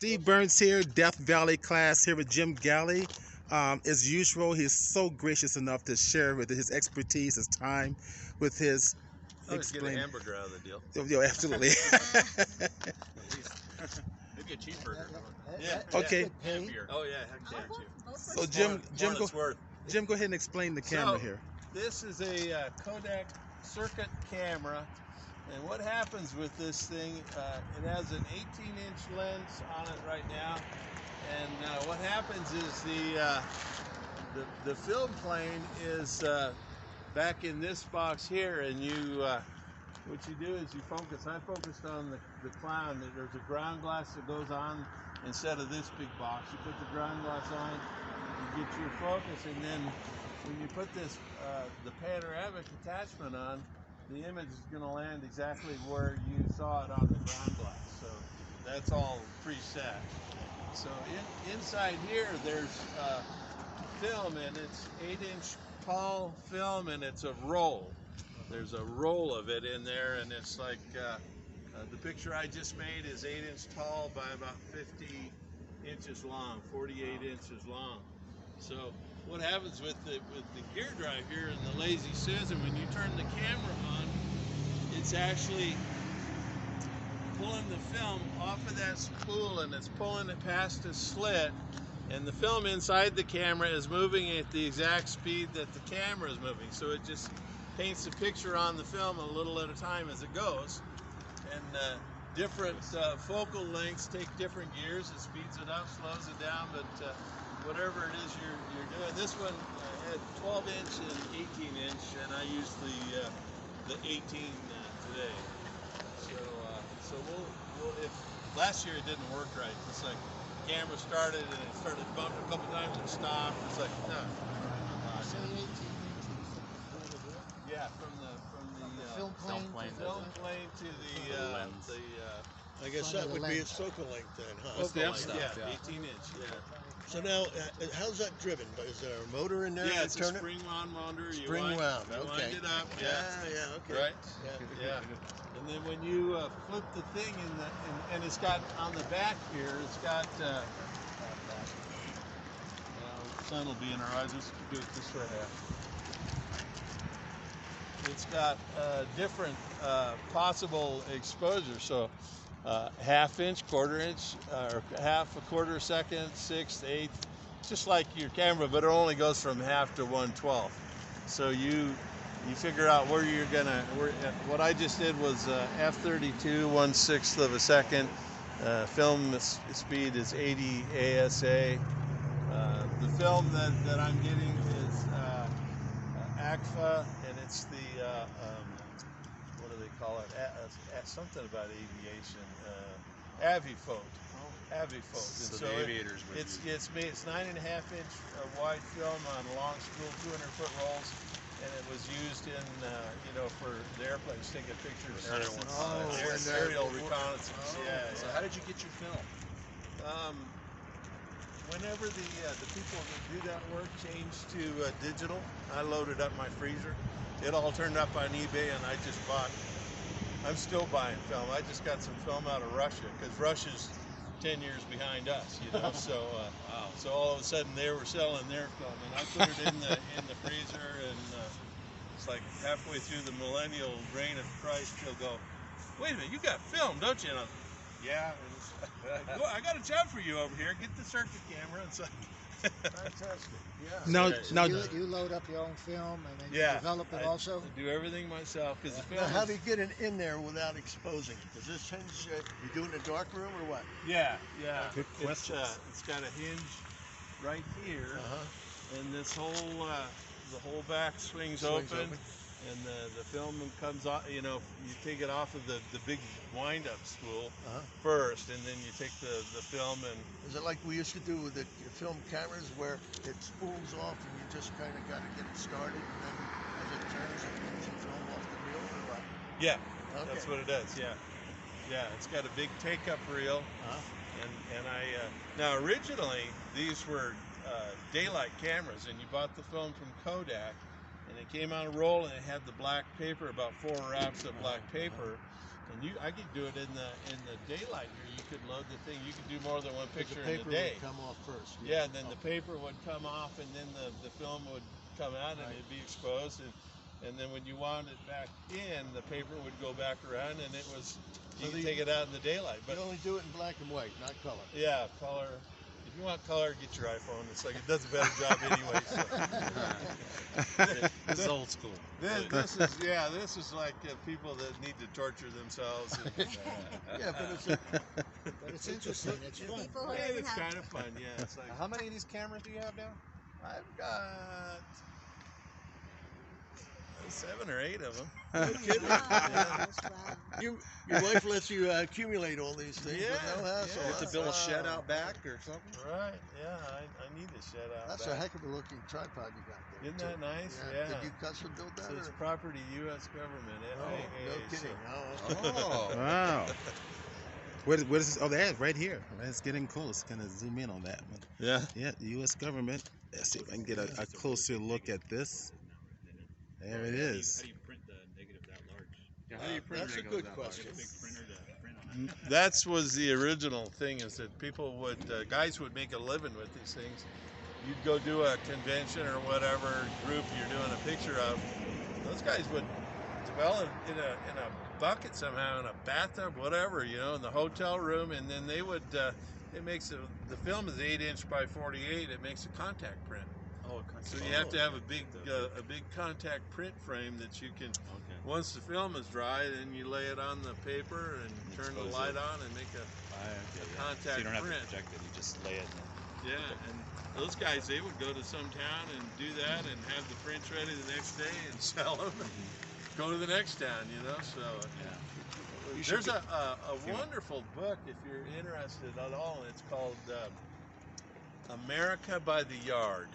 Steve Burns here, Death Valley class here with Jim Gali. As usual, he's so gracious enough to share with his expertise, his time, with his Always get a hamburger out of the deal. Oh, absolutely. At least. Maybe a cheeseburger. Yeah. Okay. Beer. Oh yeah, heck yeah, too. So Jim, go ahead and explain the camera here. This is a Kodak circuit camera, and what happens with this thing? It has an 18-inch lens on it right now, and what happens is the film plane is back in this box here, and what you do is you focus. I focused on the clown. There's a ground glass that goes on instead of this big box. You put the ground glass on, you get your focus, and then when you put this the panoramic attachment on, the image is going to land exactly where you saw it on the ground glass. So that's all preset. So inside here there's film, and it's 8-inch tall film, and it's a roll. There's a roll of it in there, and it's like the picture I just made is 8-inch tall by about 50 inches long, 48 inches long. So what happens with the gear drive here and the lazy Susan, when you turn the camera on, it's actually pulling the film off of that spool, and it's pulling it past a slit, and the film inside the camera is moving at the exact speed that the camera is moving. So it just paints a picture on the film a little at a time as it goes, and different focal lengths take different gears. It speeds it up, slows it down, but whatever it is you're doing. This one had 12-inch and 18-inch, and I used the 18 today. So we'll if last year it didn't work right. It's like the camera started and it started bumping a couple times and stopped. It's like no. Yeah, from the film plane to the lens. I guess that would be its focal length then, huh? Focal length, yeah, 18-inch, yeah. So now, how's that driven? Is there a motor in there? Yeah, to it's turn a spring-wound motor. Spring wound, you okay. wind it up, Yeah, okay. right? Yeah. And then when you flip the thing and it's got on the back here, it's got sun will be in our eyes. Let's do it this way. It's got different possible exposure. So half-inch, quarter-inch, or half, a quarter second, sixth, eighth, just like your camera, but it only goes from half to 1/12. So you figure out where you're gonna. What I just did was f32, 1/6 of a second. Film speed is 80 ASA. The film that I'm getting is ACFA, and it's the what do they call it? Something about aviation. Avifot. So the aviators would it's 9.5-inch wide film on long spool, 200-foot rolls, and it was used in for the airplanes taking pictures. Aerial reconnaissance. Yeah. So how did you get your film? Whenever the people that do that work changed to digital, I loaded up my freezer. It all turned up on eBay, and I just bought. I'm still buying film. I just got some film out of Russia, because Russia's 10 years behind us, So so all of a sudden they were selling their film, and I put it in the freezer, and it's like halfway through the millennial reign of Christ, he'll go, "Wait a minute, you got film, don't you?" And yeah. And I got a job for you over here. Get the circuit camera. It's like fantastic. Yeah. Now, you load up your own film and then you develop it also? I do everything myself, because the film. Now, how do you get it in there without exposing it? Does this hinge? You do it in a dark room or what? Yeah. Good question. It's got a hinge right here, and this whole the whole back swings open. And the film comes off, you take it off of the big wind-up spool first, and then you take the film and... Is it like we used to do with the film cameras, where it spools off and you just kind of got to get it started, and then as it turns, it pulls the film off the reel, or what? Yeah, okay. That's what it does, yeah. Yeah, it's got a big take-up reel, and now originally, these were daylight cameras, and you bought the film from Kodak, and it came on a roll, and it had the black paper, about 4 wraps of black paper, And I could do it in the daylight here. You could load the thing. You could do more than one picture the in paper a day. would come off first. Yeah, and then the paper would come off, and then the film would come out, and it'd be exposed. And then when you wound it back in, the paper would go back around, and it was you could take it out in the daylight. But you only do it in black and white, not color. yeah, color. If you want color, get your iPhone. It's like it does a better job anyway. So. This is old school. This is like people that need to torture themselves. And, Yeah, But it's interesting. It's fun. yeah, it's kind of fun. Yeah, it's like How many of these cameras do you have now? I've got 7 or 8 of them. No kidding. Wow. Your wife lets you accumulate all these things with no hassle. yeah. You have to build a shed out back or something? Right? Yeah, I need a shed out That's back. a heck of a looking tripod you got there. Isn't that nice? Yeah. Did you custom build that? So it's or? property U.S. government. No FAA, kidding. so- Oh. Wow. What is this? Oh, that right here. It's getting close. Kind of zoom in on that one. Yeah. Yeah, the U.S. government. Let's see if I can get a closer look at this. There it is. How do you print the negative that large? Yeah, how do you print That's a good question. Big printer to print on that. That was the original thing, is that people would, guys would make a living with these things. You'd go do a convention or whatever group you're doing a picture of. Those guys would develop in a bucket somehow, in a bathtub, whatever, you know, in the hotel room, and then they would, it makes the film is 8" by 48. It makes a contact print. Oh, So you have to have a big contact print frame that you can. Okay. Once the film is dry, then you lay it on the paper and turn the light on and make a contact So you don't have print. to project it, you just lay it. Yeah, and those guys, they would go to some town and do that and have the prints ready the next day and sell them and go to the next town, you know. So Yeah. there's a wonderful book if you're interested at all, and it's called America by the Yard.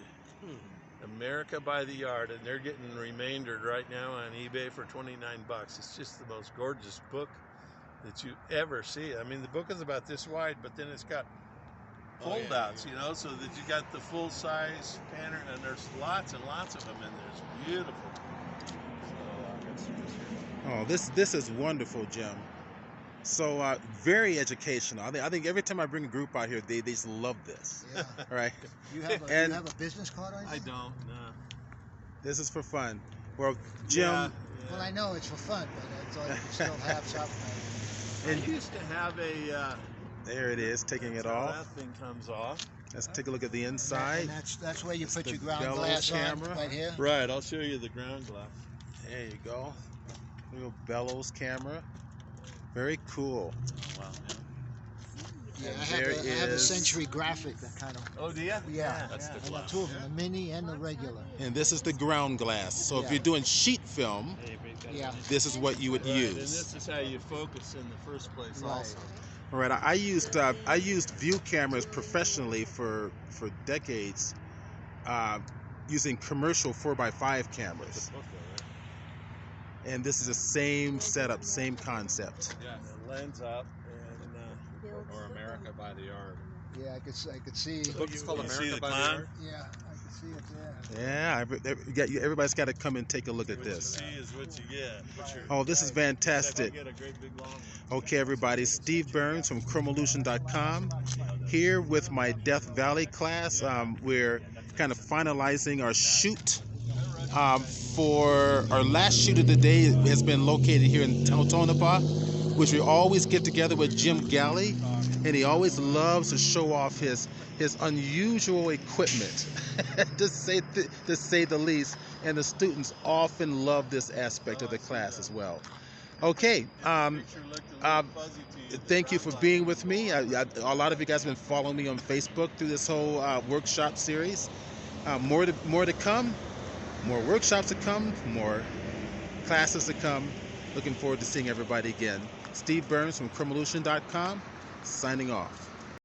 America by the Yard, and they're getting remaindered right now on eBay for $29. It's just the most gorgeous book that you ever see. I mean, the book is about this wide, but then it's got fold-outs, you know, so that you got the full-size pattern, and there's lots and lots of them in there. It's beautiful. Oh, this is wonderful, Jim. So very educational. I think every time I bring a group out here, they just love this. Yeah. Right? You have a business card on you? I don't, no. This is for fun. Well, Jim. Yeah. Well, I know it's for fun, but I thought you still have something. I used to have a... There it is, taking it so off. that thing comes off. Let's take a look at the inside. And that's where you put the your ground bellows glass camera. on, right here. Right, I'll show you the ground glass. There you go. Little bellows camera. Very cool. Oh, wow. Yeah, And I have, there I have a is- Century graphic that kind of. Oh, do you? Yeah, That's the I got glass. 2 of them, the mini and the regular. And this is the ground glass. So if Yeah. you're doing sheet film, Yeah. this is what you would Right, and use. this is how you focus in the first place Right. also. All right, I used view cameras professionally for decades, using commercial 4x5 cameras. And this is the same setup, same concept. Yeah, the lens up and Or America by the Yard. Yeah, I could see. The book is called you see America the by the clown? Yard. Yeah, I could see it there. Yeah, everybody's got to come and take a look at what you this. see is what you get. Oh, this is fantastic. You get a great big long one. Okay, everybody, Steve Burns from Chromolution.com here with my Death Valley class. We're kind of finalizing our shoot. For our last shoot of the day has been located here in Tonopah, which we always get together with Jim Gali, and he always loves to show off his unusual equipment, to say the least. And the students often love this aspect of the class as well. Okay. Picture looked a little fuzzy to you. Thank you for being with me. A lot of you guys have been following me on Facebook through this whole workshop series. More to come, more workshops to come, more classes to come. Looking forward to seeing everybody again. Steve Burns from Chromolution.com, signing off.